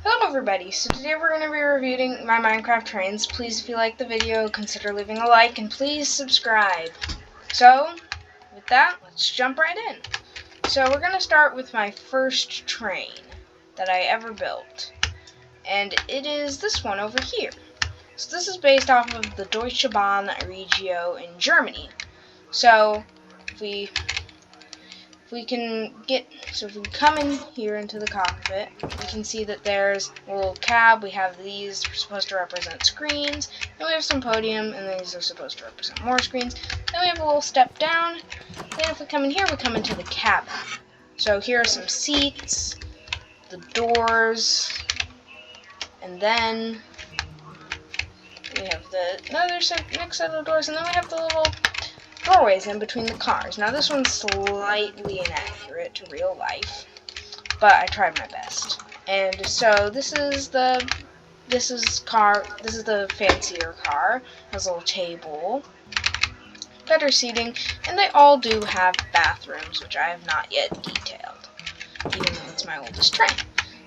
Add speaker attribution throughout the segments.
Speaker 1: Hello everybody, so today we're going to be reviewing my Minecraft trains. Please, if you like the video, consider leaving a like and please subscribe. So, with that, let's jump right in. So we're going to start with my first train that I ever built. And it is this one over here. So this is based off of the Deutsche Bahn Regio in Germany. So, if we come in here into the cockpit, we can see that there's a little cab. We have these supposed to represent screens. Then we have some podium, and these are supposed to represent more screens. Then we have a little step down. Then if we come in here, we come into the cabin. So here are some seats, the doors, and then we have next set of doors, and then we have the little doorways in between the cars. Now this one's slightly inaccurate to real life, but I tried my best. And so this is the fancier car. It has a little table, better seating, and they all do have bathrooms, which I have not yet detailed, even though it's my oldest train.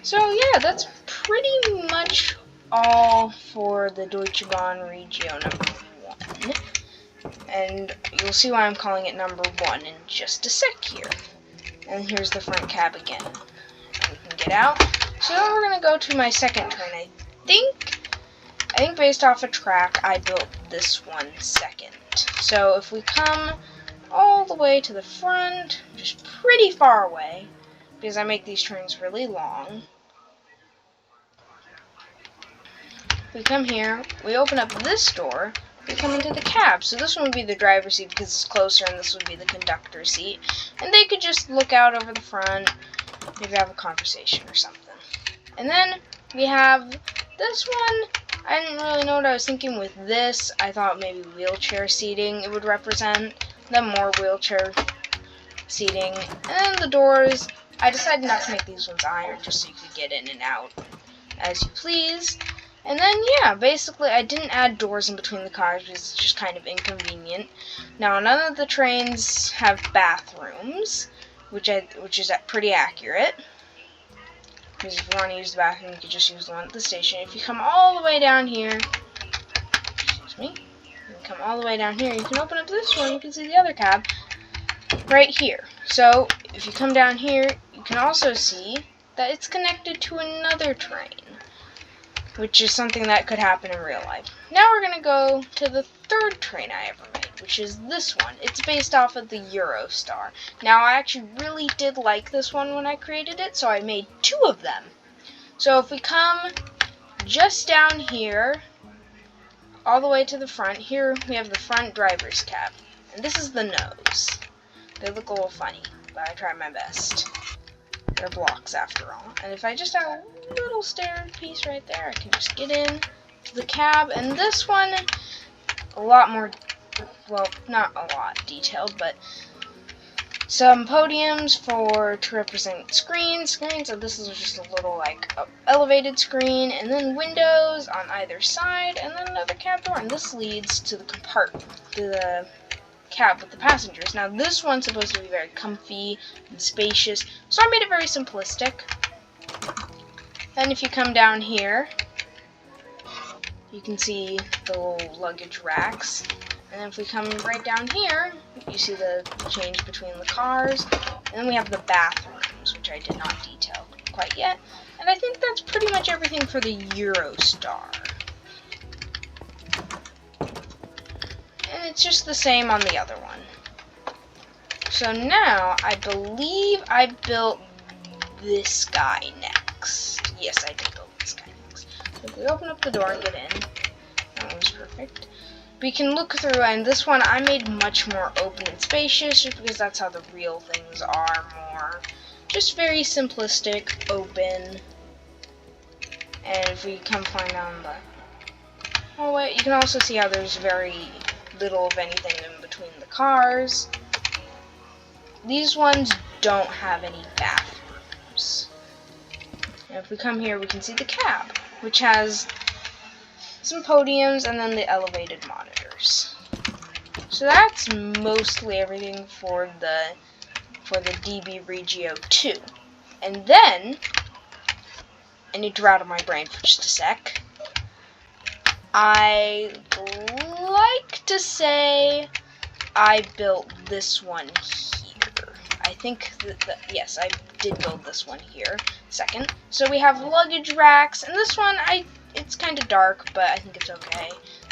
Speaker 1: So yeah, that's pretty much all for the Deutsche Bahn Regio number 1. And you'll see why I'm calling it number 1 in just a sec here. And here's the front cab again. And we can get out. So now we're going to go to my second train. I think based off a track, I built this one second. So if we come all the way to the front, just pretty far away, because I make these trains really long. We come here, we open up this door, we come into the cab. So this one would be the driver's seat because it's closer, and this would be the conductor's seat. And they could just look out over the front, maybe have a conversation or something. And then we have this one. I didn't really know what I was thinking with this. I thought maybe wheelchair seating it would represent, then more wheelchair seating. And then the doors, I decided not to make these ones iron just so you could get in and out as you please. And then, yeah, basically I didn't add doors in between the cars because it's just kind of inconvenient. Now, none of the trains have bathrooms, which is pretty accurate. Because if you want to use the bathroom, you can just use the one at the station. If you come all the way down here, you come all the way down here, you can open up this one, you can see the other cab right here. So, if you come down here, you can also see that it's connected to another train, which is something that could happen in real life. Now we're going to go to the third train I ever made, which is this one. It's based off of the Eurostar. Now, I actually really did like this one when I created it, so I made 2 of them. So if we come just down here, all the way to the front, here we have the front driver's cab. And this is the nose. They look a little funny, but I tried my best. They're blocks after all. And if I just have a little stair piece right there, I can just get in to the cab. And this one, a lot more, well, not a lot detailed, but some podiums to represent screens. So this is just a little like elevated screen, and then windows on either side, and then another cab door. And this leads to the compartment, to the cab with the passengers. Now this one's supposed to be very comfy and spacious, so I made it very simplistic. Then if you come down here, you can see the little luggage racks. And then if we come right down here, you see the change between the cars. And then we have the bathrooms, which I did not detail quite yet. And I think that's pretty much everything for the Eurostar. And it's just the same on the other one. So now, I believe I built this guy next. Yes, I did build this guy next. So if we open up the door and get in, that one was perfect. We can look through, and this one I made much more open and spacious, just because that's how the real things are, more just very simplistic, open. And if we come climb down the hallway, you can also see how there's very little of anything in between the cars. These ones don't have any bathrooms. And if we come here, we can see the cab, which has some podiums and then the elevated monitors. So that's mostly everything for the DB Regio 2. And then I need to rattle my brain for just a sec. I like to say I built this one here. I think yes, I did build this one here. Second. So we have luggage racks, and this one, it's kind of dark, but I think it's okay.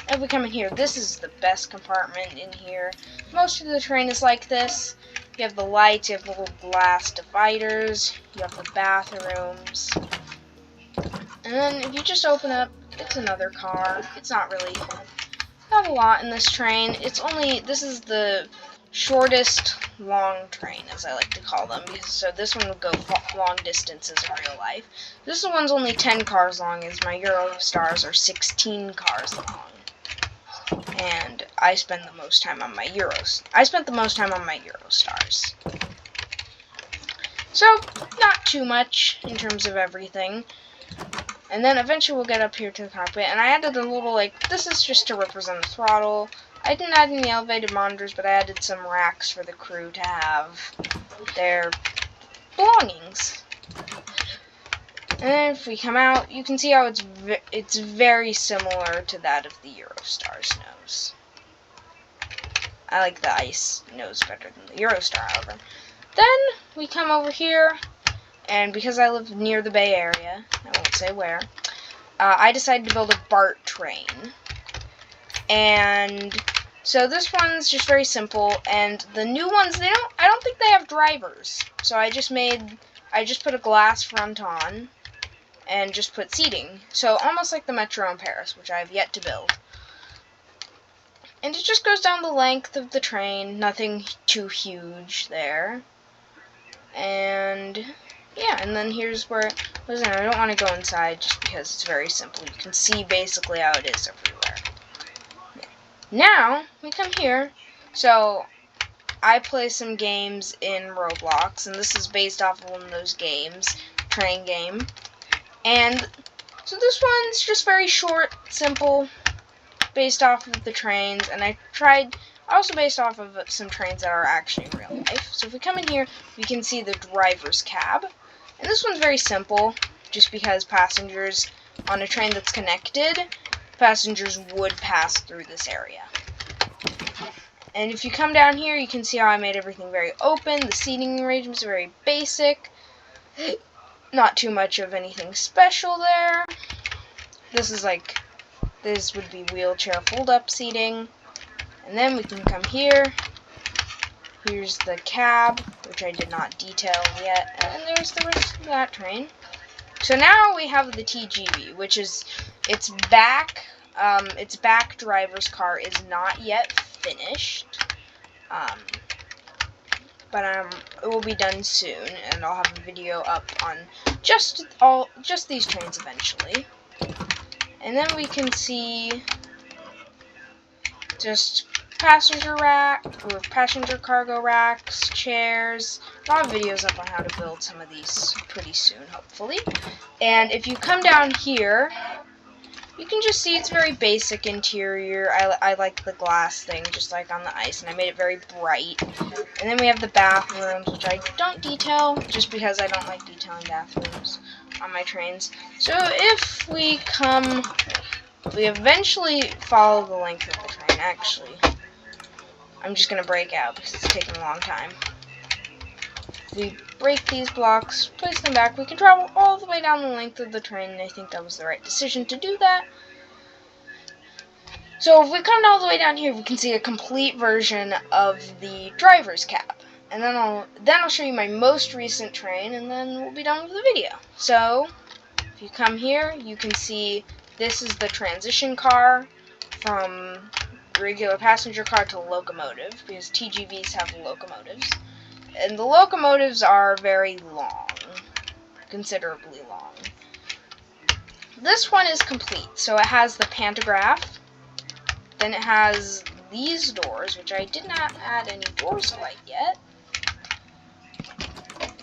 Speaker 1: And if we come in here, this is the best compartment in here. Most of the train is like this. You have the lights, you have the little glass dividers, you have the bathrooms. And then if you just open up, it's another car. It's not a lot in this train. This is the shortest long train, as I like to call them, so this one would go long distances in real life. This one's only 10 cars long, as my Eurostars are 16 cars long. And I spend the most time on my I spent the most time on my Eurostars. So, not too much in terms of everything. And then eventually we'll get up here to the cockpit, and I added a little, this is just to represent the throttle. I didn't add any elevated monitors, but I added some racks for the crew to have their belongings. And then if we come out, you can see how it's very similar to that of the Eurostar's nose. I like the ice nose better than the Eurostar, however. Then we come over here, and because I live near the Bay Area, I won't say where, I decided to build a BART train. And so this one's just very simple, and the new ones, I don't think they have drivers. So I just put a glass front on and just put seating. So almost like the Metro in Paris, which I have yet to build. And it just goes down the length of the train, nothing too huge there. And yeah, and then here's where, listen, I don't want to go inside just because it's very simple. You can see basically how it is everywhere. Now, we come here, so I play some games in Roblox, and this is based off of one of those games, train game. And so this one's just very short, simple, based off of the trains, and also based off of some trains that are actually in real life. So if we come in here, we can see the driver's cab. And this one's very simple, just because passengers on a train that's connected, passengers would pass through this area. And if you come down here, you can see how I made everything very open. The seating arrangements are very basic. Not too much of anything special there. This would be wheelchair fold-up seating. And then we can come here. Here's the cab, which I did not detail yet. And there's the rest of that train. So now we have the TGV, which is its back driver's car is not yet finished. But it will be done soon, and I'll have a video up on just these trains eventually. And then we can see just passenger cargo racks, chairs. I'll have videos up on how to build some of these pretty soon, hopefully. And if you come down here, you can just see it's very basic interior. I like the glass thing, just like on the ice, and I made it very bright. And then we have the bathrooms, which I don't detail, just because I don't like detailing bathrooms on my trains. So if we eventually follow the length of the train, actually. I'm just going to break out because it's taking a long time. We break these blocks, place them back. We can travel all the way down the length of the train, and I think that was the right decision to do that. So if we come all the way down here, we can see a complete version of the driver's cab. And then I'll show you my most recent train, and then we'll be done with the video. So if you come here, you can see this is the transition car from regular passenger car to locomotive, because TGVs have locomotives. And the locomotives are very long, considerably long. This one is complete, so it has the pantograph, then it has these doors, which I did not add any doors quite yet.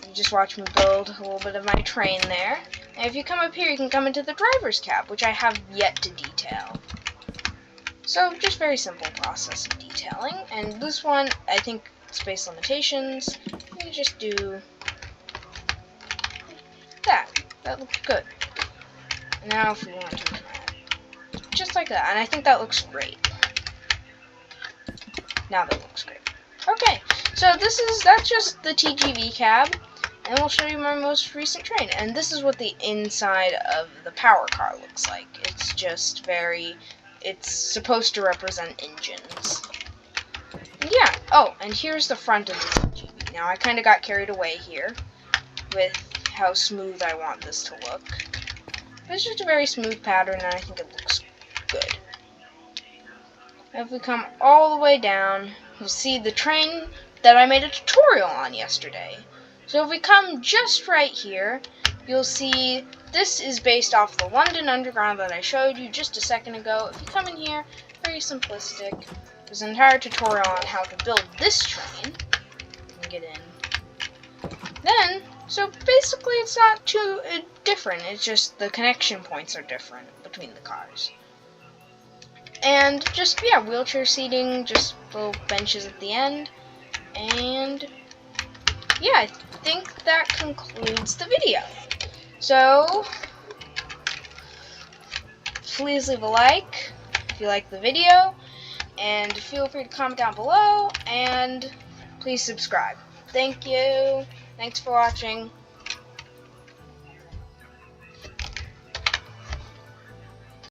Speaker 1: You just watch me build a little bit of my train there. And if you come up here, you can come into the driver's cab, which I have yet to detail. So, just very simple process of detailing. And this one, I think, space limitations, you just do that. That looks good. Now if we want to just like that, and I think that looks great. Now that looks great. Okay, so that's just the TGV cab, and we'll show you my most recent train. And this is what the inside of the power car looks like. It's just it's supposed to represent engines. Yeah, oh, and here's the front of the TGV. Now I kind of got carried away here with how smooth I want this to look. It's just a very smooth pattern, and I think it looks good. If we come all the way down, you'll see the train that I made a tutorial on yesterday. So if we come just right here, you'll see this is based off the London Underground that I showed you just a second ago. If you come in here, very simplistic. There's an entire tutorial on how to build this train. You can get in. Then, so basically it's not too different. It's just the connection points are different between the cars. And just, yeah, wheelchair seating, just little benches at the end. And, yeah, I think that concludes the video. So, please leave a like if you like the video. And feel free to comment down below. And please subscribe. Thank you. Thanks for watching.